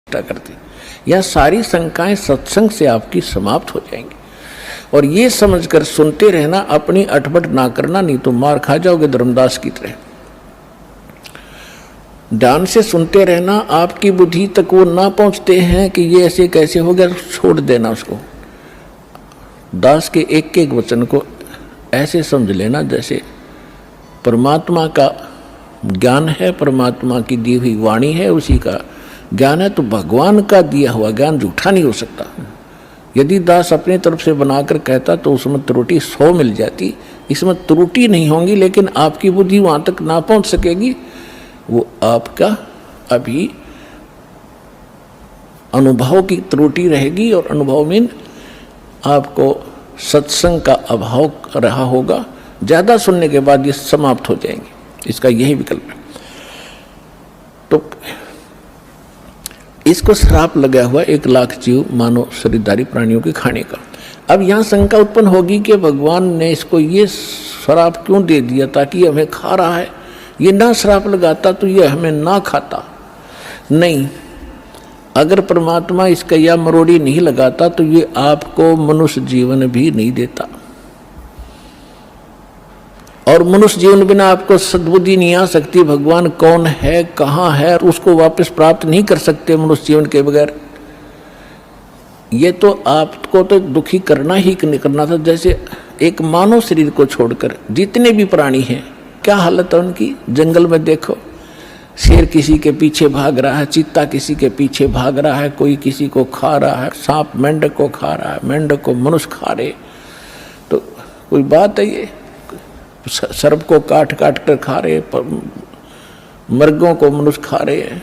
करती, यह सारी शंकाएं सत्संग से आपकी समाप्त हो जाएंगी। और ये समझकर सुनते रहना, अपनी अटपट ना करना, नहीं तो मार खा जाओगे धर्मदास की तरह। ध्यान से सुनते रहना, आपकी बुद्धि तक वो ना पहुंचते हैं कि ये ऐसे कैसे हो गया, छोड़ देना उसको। दास के एक एक वचन को ऐसे समझ लेना जैसे परमात्मा का ज्ञान है, परमात्मा की दी हुई वाणी है, उसी का ज्ञान है। तो भगवान का दिया हुआ ज्ञान झूठा नहीं हो सकता। यदि दास अपनी तरफ से बनाकर कहता तो उसमें त्रुटि 100 मिल जाती, इसमें त्रुटि नहीं होंगी, लेकिन आपकी बुद्धि वहाँ तक ना पहुँच सकेगी। वो आपका अभी अनुभव की त्रुटि रहेगी, और अनुभव में आपको सत्संग का अभाव रहा होगा। ज़्यादा सुनने के बाद ये समाप्त हो जाएंगे, इसका यही विकल्प है। तो इसको श्राप लगा हुआ 1 लाख जीव मानव शरीरधारी प्राणियों के खाने का। अब यहाँ शंका उत्पन्न होगी कि भगवान ने इसको ये श्राप क्यों दे दिया, ताकि हमें खा रहा है। ये ना श्राप लगाता तो ये हमें ना खाता। नहीं, अगर परमात्मा इसका या मरोड़ी नहीं लगाता तो ये आपको मनुष्य जीवन भी नहीं देता, और मनुष्य जीवन बिना आपको सद्बुद्धि नहीं आ सकती। भगवान कौन है, कहाँ है, उसको वापस प्राप्त नहीं कर सकते मनुष्य जीवन के बगैर। ये तो आपको तो दुखी करना ही करना था। जैसे एक मानव शरीर को छोड़कर जितने भी प्राणी हैं, क्या हालत है उनकी। जंगल में देखो, शेर किसी के पीछे भाग रहा है, चीता किसी के पीछे भाग रहा है, कोई किसी को खा रहा है, सांप मेंढक को खा रहा है, मेंढक को मनुष्य खा रहे। तो कोई बात है ये, सर्प को काट काट कर खा रहे, मर्गों को मनुष्य खा रहे हैं,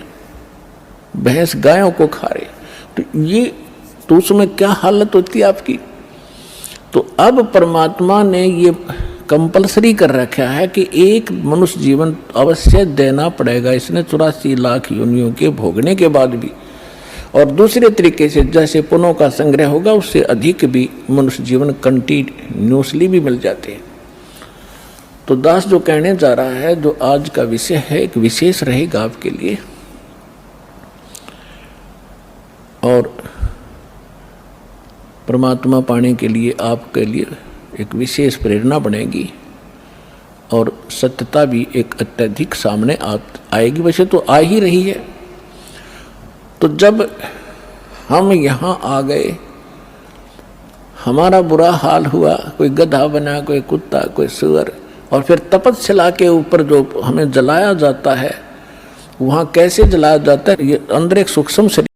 भैंस गायों को खा रहे। तो ये तो उसमें क्या हालत होती है आपकी। तो अब परमात्मा ने ये कंपलसरी कर रखा है कि एक मनुष्य जीवन अवश्य देना पड़ेगा इसने 84 लाख योनियों के भोगने के बाद भी। और दूसरे तरीके से जैसे पुण्यों का संग्रह होगा, उससे अधिक भी मनुष्य जीवन कंटिन्यूसली भी मिल जाते हैं। तो दास जो कहने जा रहा है, जो आज का विषय है, एक विशेष रहेगा आपके लिए, और परमात्मा पाने के लिए आपके लिए एक विशेष प्रेरणा बनेगी, और सत्यता भी एक अत्यधिक सामने आएगी। वैसे तो आ ही रही है। तो जब हम यहाँ आ गए, हमारा बुरा हाल हुआ, कोई गधा बना, कोई कुत्ता, कोई सुअर, और फिर तपस्या के ऊपर जो हमें जलाया जाता है, वहाँ कैसे जलाया जाता है, ये अंदर एक सूक्ष्म शरीर